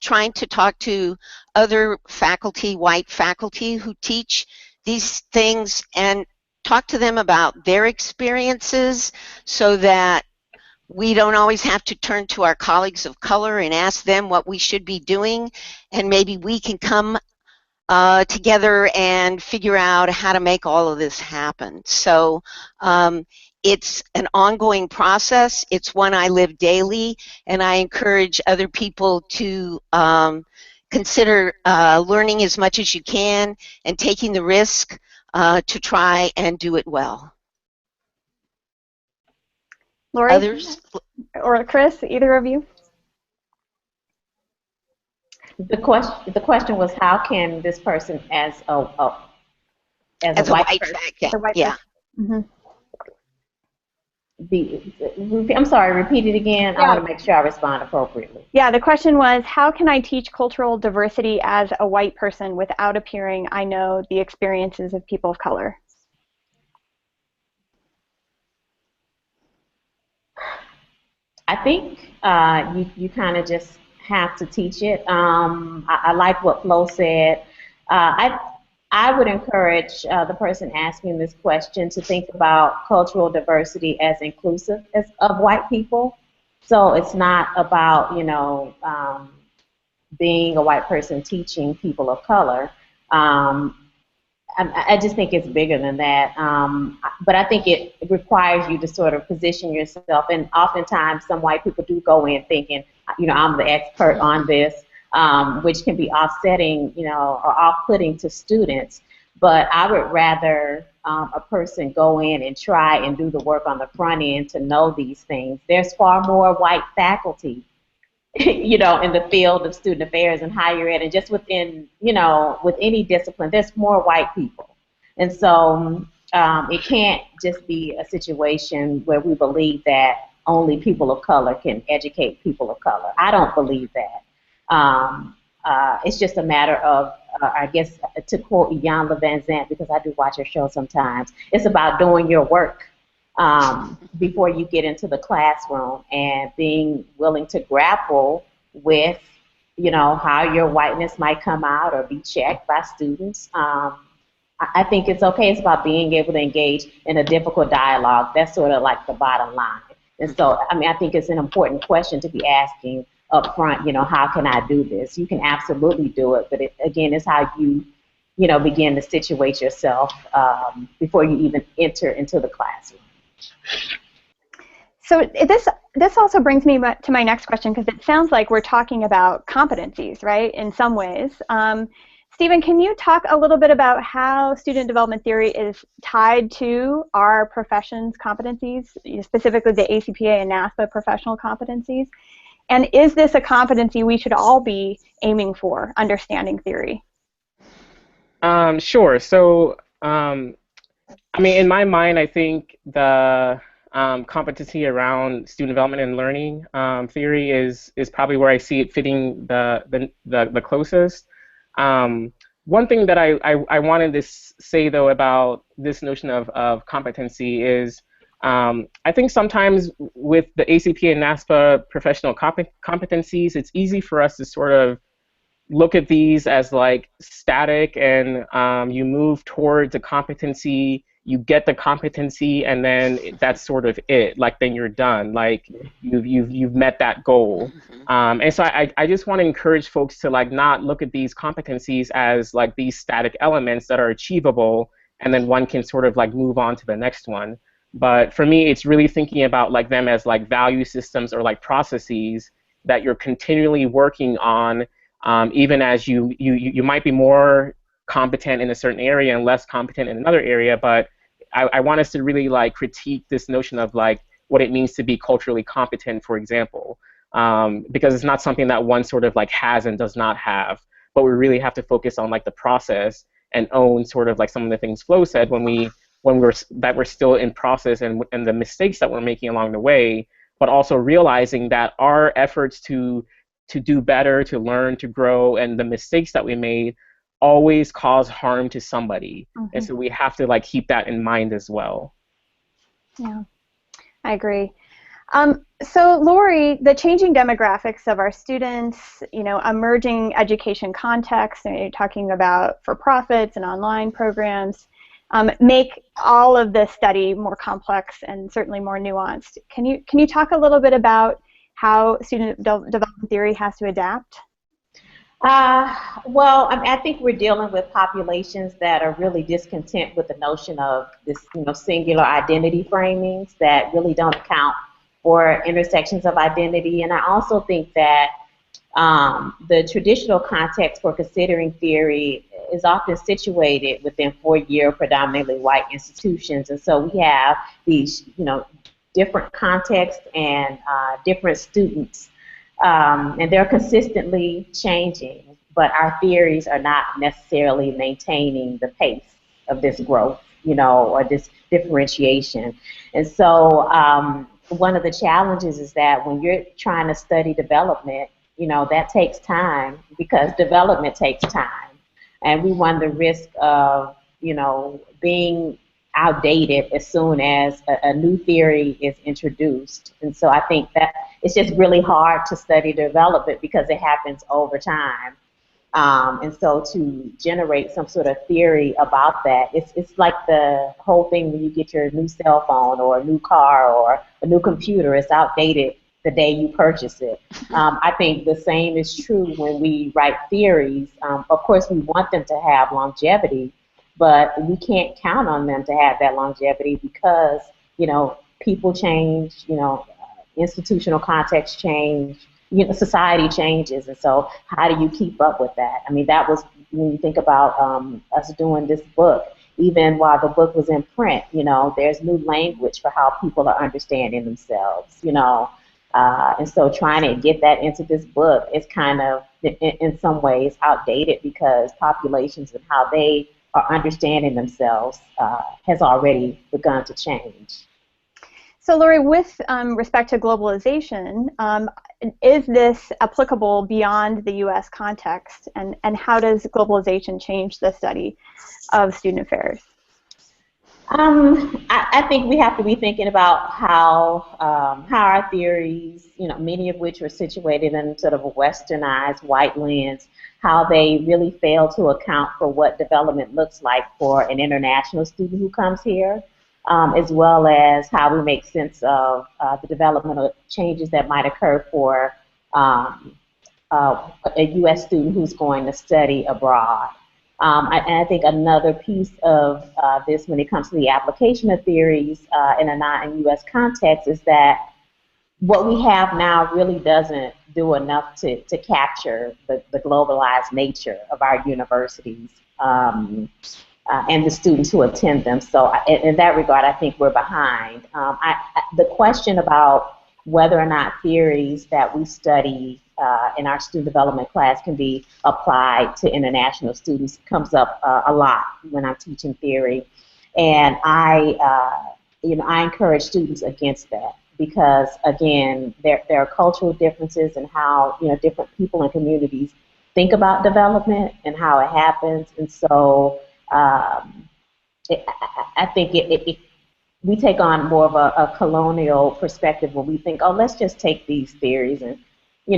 trying to talk to other faculty, white faculty, who teach these things, and talk to them about their experiences, so that we don't always have to turn to our colleagues of color and ask them what we should be doing, and maybe we can come together and figure out how to make all of this happen. So it's an ongoing process. It's one I live daily, and I encourage other people to consider learning as much as you can and taking the risk to try and do it well. Laurie? Others? Or Chris, either of you? The question was, how can this person, as a white person, yeah. Mm-hmm. I'm sorry, repeat it again. Yeah. I want to make sure I respond appropriately. Yeah, the question was, how can I teach cultural diversity as a white person without appearing I know the experiences of people of color? I think you kind of just have to teach it. I like what Flo said. I would encourage the person asking this question to think about cultural diversity as inclusive of white people. So it's not about, being a white person teaching people of color. I just think it's bigger than that. But I think it requires you to sort of position yourself. And oftentimes, some white people do go in thinking, I'm the expert on this, which can be offsetting, or off-putting to students. But I would rather a person go in and try and do the work on the front end to know these things. There's far more white faculty in the field of student affairs and higher ed, and just within, with any discipline, there's more white people. And so it can't just be a situation where we believe that only people of color can educate people of color. I don't believe that. It's just a matter of, I guess, to quote Iyanla Vanzant, because I do watch her show sometimes, it's about doing your work. Before you get into the classroom and being willing to grapple with, how your whiteness might come out or be checked by students. I think it's okay. It's about being able to engage in a difficult dialogue. That's sort of like the bottom line. And so, I think it's an important question to be asking up front, how can I do this? You can absolutely do it, but again, it's how you begin to situate yourself before you even enter into the classroom. So this also brings me to my next question, because it sounds like we're talking about competencies, right, in some ways. Stephen, can you talk a little bit about how student development theory is tied to our profession's competencies, specifically the ACPA and NASPA professional competencies? And is this a competency we should all be aiming for, understanding theory? Sure. So, in my mind, I think the competency around student development and learning theory is probably where I see it fitting the closest. One thing that I wanted to say, though, about this notion of competency is I think sometimes with the ACPA and NASPA professional competencies, it's easy for us to sort of look at these as like static, and you move towards a competency, you get the competency, and then that's sort of it. Like then you're done. Like you've met that goal. And so I just want to encourage folks to like not look at these competencies as like these static elements that are achievable, and then one can sort of like move on to the next one. But for me, it's really thinking about like them as like value systems or like processes that you're continually working on. Even as you might be more competent in a certain area and less competent in another area, but I want us to really like critique this notion of like what it means to be culturally competent, for example, because it's not something that one sort of like has and does not have, but we really have to focus on like the process and own sort of like some of the things Flo said when we're still in process and the mistakes that we're making along the way, but also realizing that our efforts to do better, to learn, to grow, and the mistakes that we made always cause harm to somebody. Mm-hmm. And so we have to like keep that in mind as well. Yeah, I agree. So Laurie, the changing demographics of our students, emerging education contexts, and you're talking about for-profits and online programs, make all of this study more complex and certainly more nuanced. Can you talk a little bit about how student development theory has to adapt? Well, I think we're dealing with populations that are really discontent with the notion of this, singular identity framings that really don't account for intersections of identity. And I also think that the traditional context for considering theory is often situated within four-year, predominantly white institutions. And so we have these, different contexts and different students. And they're consistently changing, but our theories are not necessarily maintaining the pace of this growth, or this differentiation. And so one of the challenges is that when you're trying to study development, that takes time because development takes time. And we run the risk of, being outdated as soon as a new theory is introduced. And so I think that it's just really hard to study development because it happens over time. And so to generate some sort of theory about that, it's like the whole thing when you get your new cell phone or a new car or a new computer, it's outdated the day you purchase it. I think the same is true when we write theories. Of course, we want them to have longevity, but we can't count on them to have that longevity because, people change, institutional context change, society changes. And so how do you keep up with that? I mean, that was when you think about us doing this book, even while the book was in print, there's new language for how people are understanding themselves, and so trying to get that into this book is kind of, in some ways, outdated because populations and how they are understanding themselves has already begun to change. So, Laurie, with respect to globalization, is this applicable beyond the U.S. context, and how does globalization change the study of student affairs? I think we have to be thinking about how our theories, many of which are situated in sort of a westernized white lens, how they really fail to account for what development looks like for an international student who comes here, as well as how we make sense of the developmental changes that might occur for a U.S. student who's going to study abroad. And I think another piece of this when it comes to the application of theories in a non-U.S. context is that what we have now really doesn't do enough to capture the globalized nature of our universities and the students who attend them. So in that regard, I think we're behind. The question about whether or not theories that we study in our student development class can be applied to international students comes up a lot when I'm teaching theory, and I encourage students against that because again there are cultural differences in how different people and communities think about development and how it happens, and so I think we take on more of a colonial perspective when we think, oh, let's just take these theories and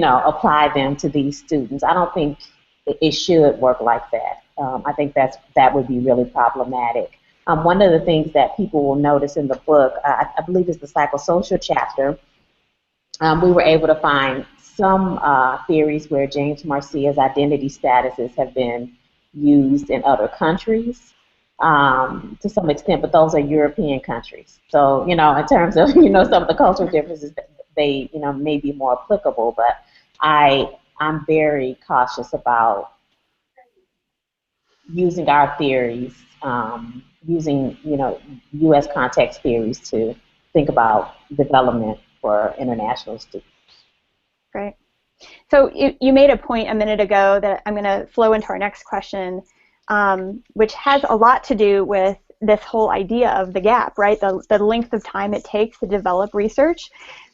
apply them to these students. I don't think it should work like that. I think that would be really problematic. One of the things that people will notice in the book, I believe is the psychosocial chapter, we were able to find some theories where James Marcia's identity statuses have been used in other countries to some extent, but those are European countries. So, in terms of, some of the cultural differences, they, may be more applicable, but I'm very cautious about using our theories, using, U.S. context theories to think about development for international students. Great. So you made a point a minute ago that I'm going to flow into our next question, which has a lot to do with this whole idea of the gap, right? The length of time it takes to develop research.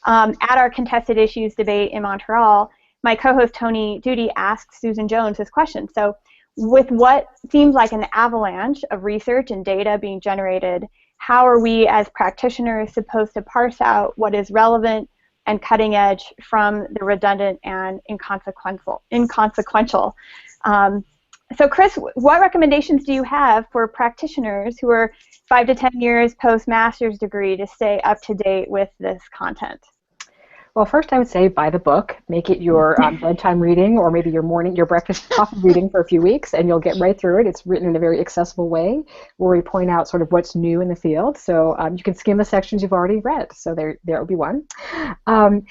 At our contested issues debate in Montreal, my co-host Tony Duty asked Susan Jones this question. So with what seems like an avalanche of research and data being generated, how are we as practitioners supposed to parse out what is relevant and cutting edge from the redundant and inconsequential? So Chris, what recommendations do you have for practitioners who are 5 to 10 years post-master's degree to stay up to date with this content? Well, first I would say buy the book, make it your bedtime reading or maybe your breakfast coffee reading for a few weeks, and you'll get right through it. It's written in a very accessible way where we point out sort of what's new in the field. So you can skim the sections you've already read. So there will be one. One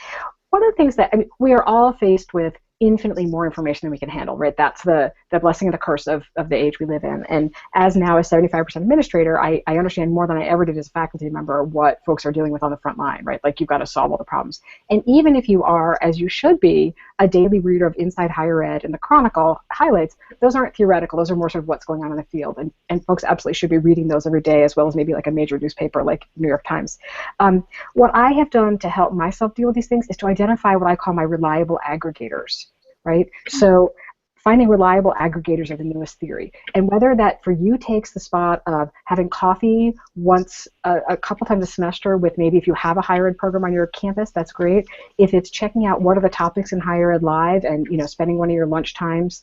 of the things that we are all faced with infinitely more information than we can handle, right? That's the blessing and the curse of the age we live in. And as now a 75% administrator, I understand more than I ever did as a faculty member what folks are dealing with on the front line, right? Like you've got to solve all the problems. And even if you are, as you should be, a daily reader of Inside Higher Ed and the Chronicle highlights, those aren't theoretical. Those are more sort of what's going on in the field. And folks absolutely should be reading those every day, as well as maybe like a major newspaper like New York Times. What I have done to help myself deal with these things is to identify what I call my reliable aggregators, right? So finding reliable aggregators are the newest theory. And whether that for you takes the spot of having coffee once a couple times a semester with maybe if you have a higher ed program on your campus, that's great. If it's checking out what are the topics in higher ed live and spending one of your lunch times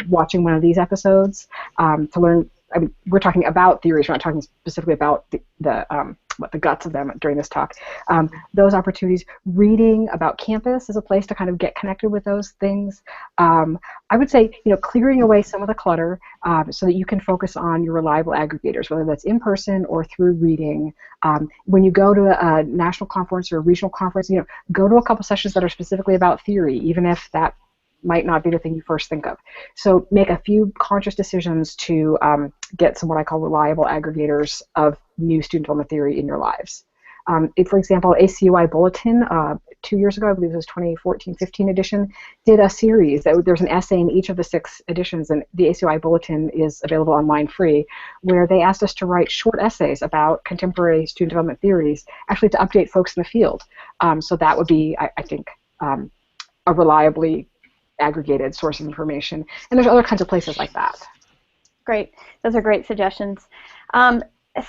watching one of these episodes to learn I mean, we're talking about theories. We're not talking specifically about the guts of them during this talk. Those opportunities, reading about campus is a place to kind of get connected with those things. I would say, clearing away some of the clutter so that you can focus on your reliable aggregators, whether that's in person or through reading. When you go to a national conference or a regional conference, go to a couple sessions that are specifically about theory, even if that might not be the thing you first think of. So make a few conscious decisions to get some what I call reliable aggregators of new student development theory in your lives. For example, ACUI Bulletin, 2 years ago, I believe it was 2014-15 edition, did a series. There's an essay in each of the 6 editions, and the ACUI Bulletin is available online free, where they asked us to write short essays about contemporary student development theories, actually to update folks in the field. So that would be, I think, a reliably aggregated source of information. And there's other kinds of places like that. Great. Those are great suggestions.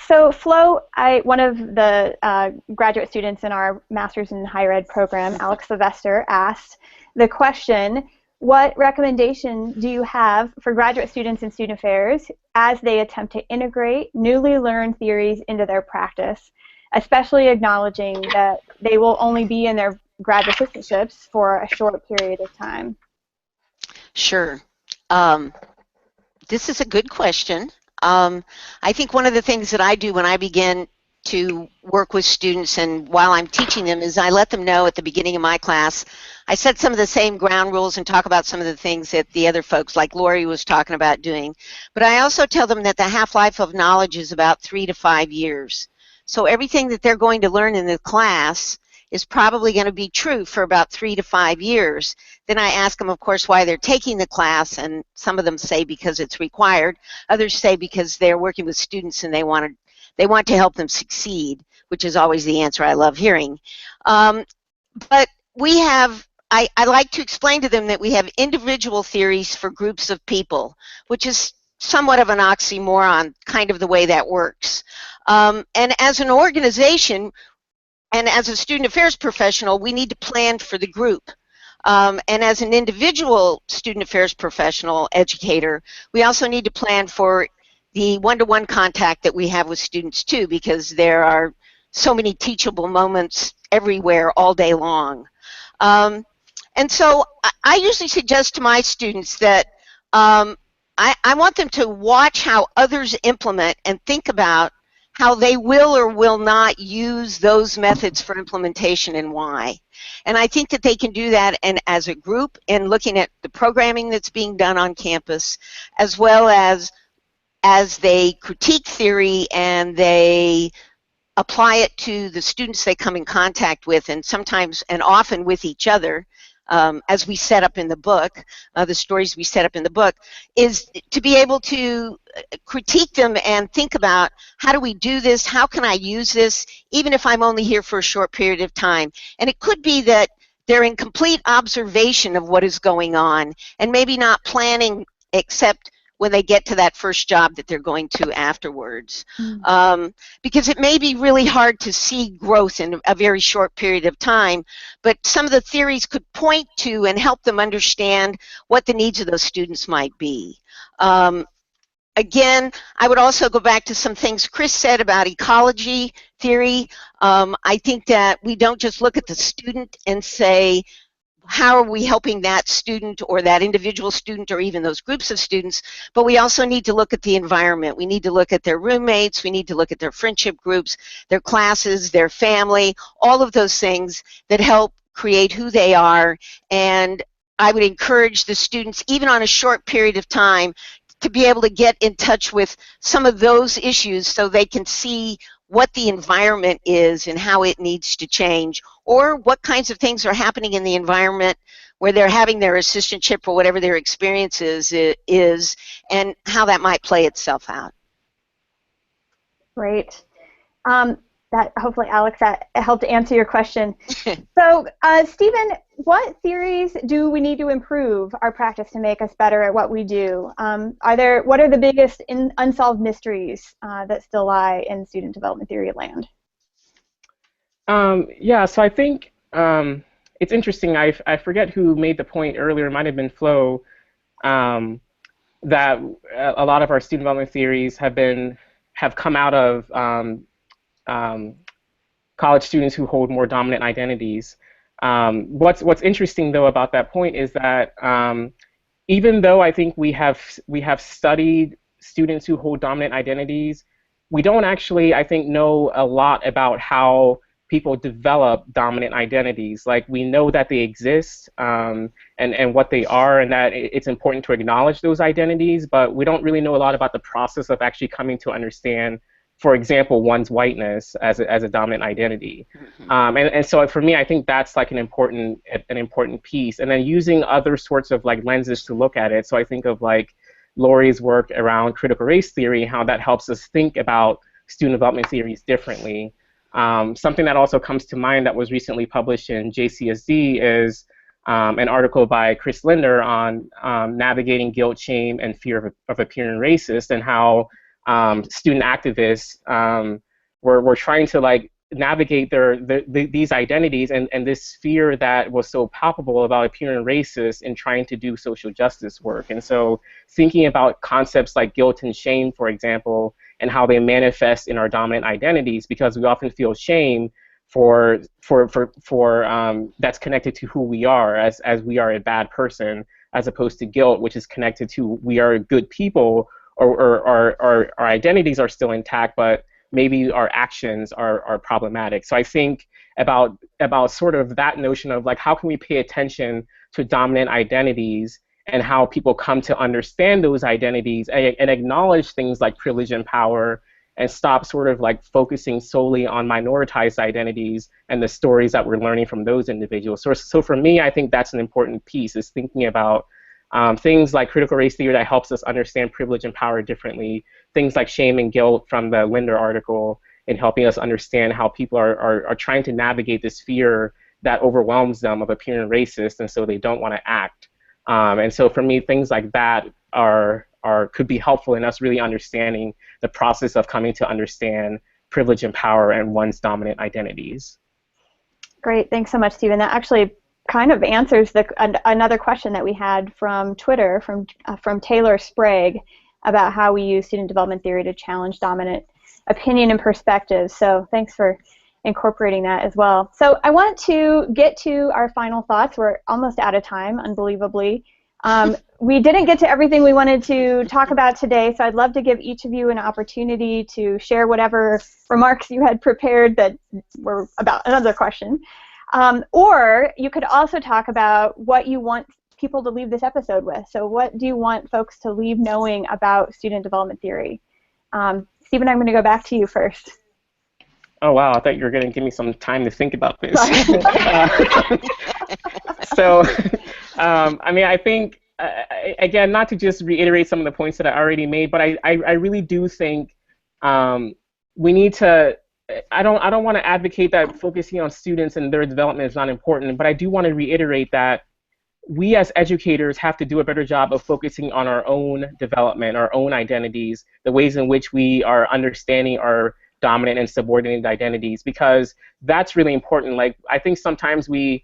So Flo, one of the graduate students in our Master's in Higher Ed program, Alex Sylvester, asked the question, what recommendation do you have for graduate students in student affairs as they attempt to integrate newly learned theories into their practice, especially acknowledging that they will only be in their grad assistantships for a short period of time? Sure. This is a good question. I think one of the things that I do when I begin to work with students and while I'm teaching them is I let them know at the beginning of my class, I set some of the same ground rules and talk about some of the things that the other folks like Laurie was talking about doing. But I also tell them that the half-life of knowledge is about 3 to 5 years. So everything that they're going to learn in the class is probably going to be true for about 3 to 5 years. Then I ask them, of course, why they're taking the class, and some of them say because it's required. Others say because they're working with students and they want to help them succeed, which is always the answer I love hearing. But we have, I like to explain to them that we have individual theories for groups of people, which is somewhat of an oxymoron, kind of the way that works. And as an organization, and as a student affairs professional, we need to plan for the group. And as an individual student affairs professional educator, we also need to plan for the one-to-one contact that we have with students too, because there are so many teachable moments everywhere all day long. And so I usually suggest to my students that I want them to watch how others implement and think about how they will or will not use those methods for implementation and why. And I think that they can do that and as a group in looking at the programming that's being done on campus, as well as they critique theory and they apply it to the students they come in contact with, and sometimes and often with each other, as we set up in the book, the stories we set up in the book, is to be able to critique them and think about how do we do this, how can I use this, even if I'm only here for a short period of time. And it could be that they're in complete observation of what is going on and maybe not planning except when they get to that first job that they're going to afterwards. Because it may be really hard to see growth in a very short period of time, but some of the theories could point to and help them understand what the needs of those students might be. Again, I would also go back to some things Chris said about ecology theory. I think that we don't just look at the student and say, how are we helping that student or that individual student or even those groups of students, but we also need to look at the environment. We need to look at their roommates, we need to look at their friendship groups, their classes, their family, all of those things that help create who they are. And I would encourage the students, even on a short period of time, to be able to get in touch with some of those issues so they can see what the environment is and how it needs to change, or what kinds of things are happening in the environment where they're having their assistantship or whatever their experience is, and how that might play itself out. Great. That hopefully, Alex, that helped answer your question. So, Stephen, what theories do we need to improve our practice to make us better at what we do? What are the biggest unsolved mysteries that still lie in student development theory land? Yeah, so I think it's interesting. I forget who made the point earlier. It might have been Flo. that a lot of our student development theories have come out of um, college students who hold more dominant identities. What's interesting though about that point is that even though I think we have studied students who hold dominant identities, we don't actually, I think, know a lot about how people develop dominant identities. Like, we know that they exist, and what they are, and that it's important to acknowledge those identities, but we don't really know a lot about the process of actually coming to understand, for example, one's whiteness as a dominant identity. And so for me, I think that's like an important piece. And then using other sorts of like lenses to look at it. So I think of like Laurie's work around critical race theory, how that helps us think about student development theories differently. Something that also comes to mind that was recently published in JCSD is an article by Chris Linder on navigating guilt, shame, and fear of appearing racist, and how student activists were trying to like navigate these identities and this fear that was so palpable about appearing racist and trying to do social justice work. And so thinking about concepts like guilt and shame, for example, and how they manifest in our dominant identities, because we often feel shame for that's connected to who we are, as we are a bad person, as opposed to guilt, which is connected to we are good people, or our identities are still intact, but maybe our actions are problematic. So I think about sort of that notion of like, how can we pay attention to dominant identities and how people come to understand those identities, and acknowledge things like privilege and power, and stop sort of like focusing solely on minoritized identities and the stories that we're learning from those individuals. So for me, I think that's an important piece, is thinking about things like critical race theory that helps us understand privilege and power differently, things like shame and guilt from the Linder article, in helping us understand how people are trying to navigate this fear that overwhelms them of appearing racist, and so they don't want to act. And so for me, things like that could be helpful in us really understanding the process of coming to understand privilege and power and one's dominant identities. Great, thanks so much, Stephen. That actually kind of answers another question that we had from Twitter, from Taylor Sprague, about how we use student development theory to challenge dominant opinion and perspective. So thanks for incorporating that as well. So I want to get to our final thoughts. We're almost out of time, unbelievably. We didn't get to everything we wanted to talk about today, so I'd love to give each of you an opportunity to share whatever remarks you had prepared that were about another question. Or you could also talk about what you want people to leave this episode with. So what do you want folks to leave knowing about student development theory? Stephen, I'm going to go back to you first. Oh, wow. I thought you were going to give me some time to think about this. I mean, I think, again, not to just reiterate some of the points that I already made, but I really do think we need to, I don't want to advocate that focusing on students and their development is not important, but I do want to reiterate that we as educators have to do a better job of focusing on our own development, our own identities, the ways in which we are understanding our dominant and subordinate identities, because that's really important. Like, I think sometimes we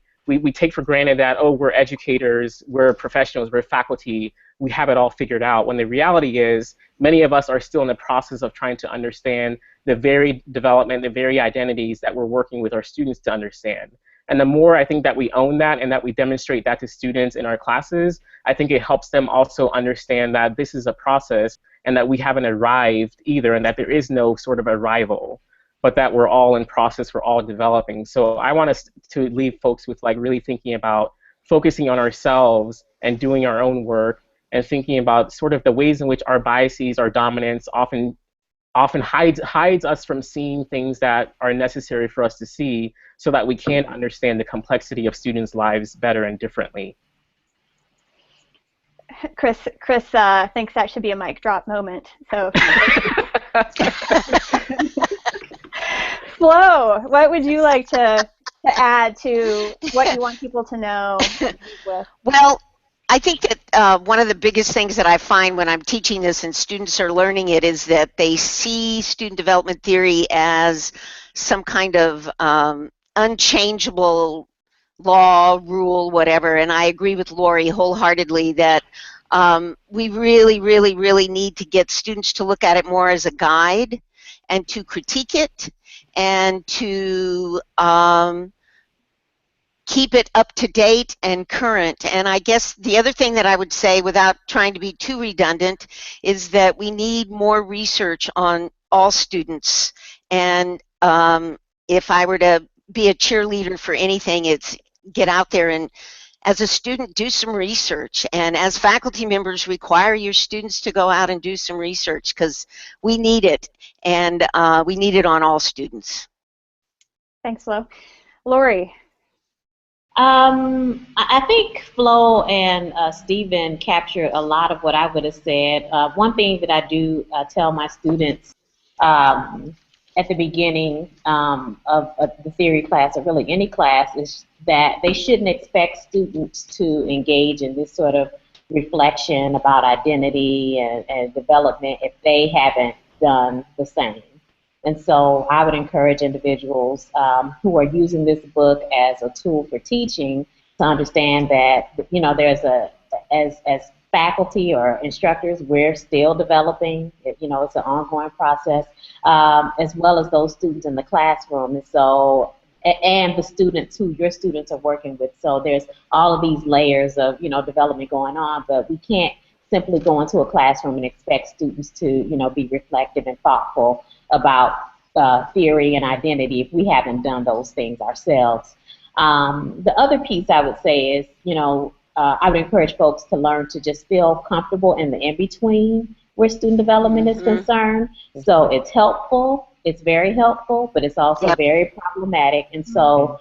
take for granted that, oh, we're educators, we're professionals, we're faculty, we have it all figured out, when the reality is many of us are still in the process of trying to understand the very development, the very identities that we're working with our students to understand. And the more I think that we own that and that we demonstrate that to students in our classes, I think it helps them also understand that this is a process and that we haven't arrived either, and that there is no sort of arrival, but that we're all in process, we're all developing. So I want us to leave folks with like really thinking about focusing on ourselves and doing our own work, and thinking about sort of the ways in which our biases, our dominance often hides us from seeing things that are necessary for us to see, so that we can understand the complexity of students' lives better and differently. Chris thinks that should be a mic drop moment. So, Flo, what would you like to add to what you want people to know? Well, I think that one of the biggest things that I find when I'm teaching this and students are learning it is that they see student development theory as some kind of unchangeable law, rule, whatever. And I agree with Laurie wholeheartedly that We really, really, really need to get students to look at it more as a guide and to critique it and to keep it up to date and current. And I guess the other thing that I would say, without trying to be too redundant, is that we need more research on all students. And if I were to be a cheerleader for anything, it's get out there and, as a student, do some research. And as faculty members, require your students to go out and do some research, because we need it. And we need it on all students. Thanks, Flo. Laurie. I think Flo and Stephen captured a lot of what I would have said. One thing that I do tell my students at the beginning of the theory class, or really any class, is that they shouldn't expect students to engage in this sort of reflection about identity and development if they haven't done the same. And so I would encourage individuals who are using this book as a tool for teaching to understand that, you know, there's as faculty or instructors, we're still developing. You know, it's an ongoing process, as well as those students in the classroom. And so, and the students who your students are working with. So there's all of these layers of, you know, development going on, but we can't simply go into a classroom and expect students to, you know, be reflective and thoughtful about theory and identity if we haven't done those things ourselves. The other piece I would say is, you know, I would encourage folks to learn to just feel comfortable in the in-between where student development is concerned. So it's helpful, it's very helpful, but it's also very problematic. And so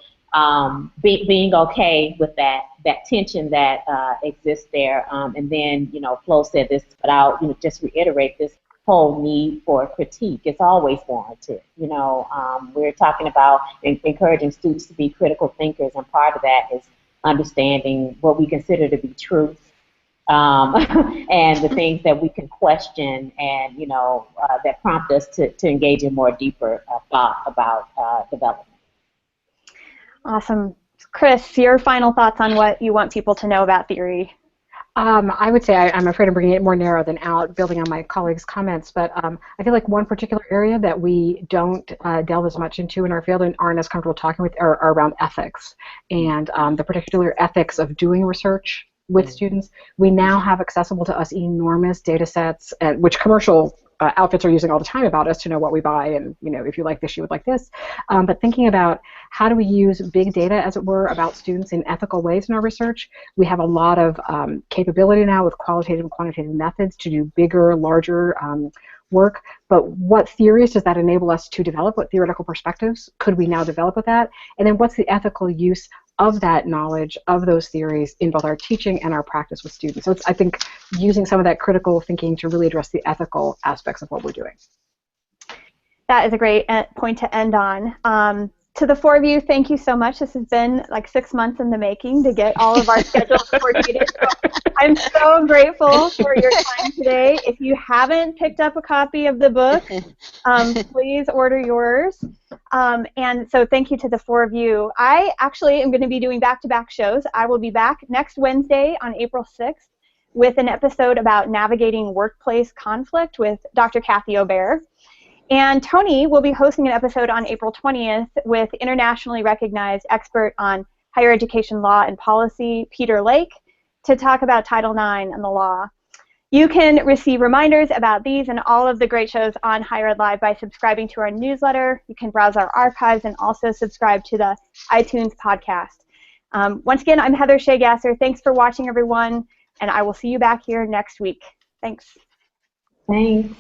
being okay with that tension that exists there. And then, you know, Flo said this, but I'll, you know, just reiterate this whole need for critique. It's always warranted. You know, we're talking about encouraging students to be critical thinkers, and part of that is understanding what we consider to be truth, and the things that we can question, and, you know, that prompt us to engage in more deeper thought about development. Awesome. Chris, your final thoughts on what you want people to know about theory? I would say I'm afraid I'm bringing it more narrow than out, building on my colleagues' comments, but I feel like one particular area that we don't delve as much into in our field and aren't as comfortable talking with are around ethics, and the particular ethics of doing research with students. We now have accessible to us enormous data sets, which commercial outfits are using all the time about us to know what we buy, and, you know, if you like this, you would like this. But thinking about how do we use big data, as it were, about students in ethical ways in our research. We have a lot of capability now with qualitative and quantitative methods to do bigger, larger work, but what theories does that enable us to develop? What theoretical perspectives could we now develop with that? And then what's the ethical use of that knowledge, of those theories, in both our teaching and our practice with students? So it's, I think, using some of that critical thinking to really address the ethical aspects of what we're doing. That is a great point to end on. To the four of you, thank you so much. This has been like 6 months in the making to get all of our schedules coordinated. So I'm so grateful for your time today. If you haven't picked up a copy of the book, please order yours. And so thank you to the four of you. I actually am going to be doing back-to-back shows. I will be back next Wednesday on April 6th with an episode about navigating workplace conflict with Dr. Kathy Obear. And Tony will be hosting an episode on April 20th with internationally recognized expert on higher education law and policy, Peter Lake, to talk about Title IX and the law. You can receive reminders about these and all of the great shows on Higher Ed Live by subscribing to our newsletter. You can browse our archives and also subscribe to the iTunes podcast. Once again, I'm Heather Shea Gasser. Thanks for watching, everyone, and I will see you back here next week. Thanks. Thanks.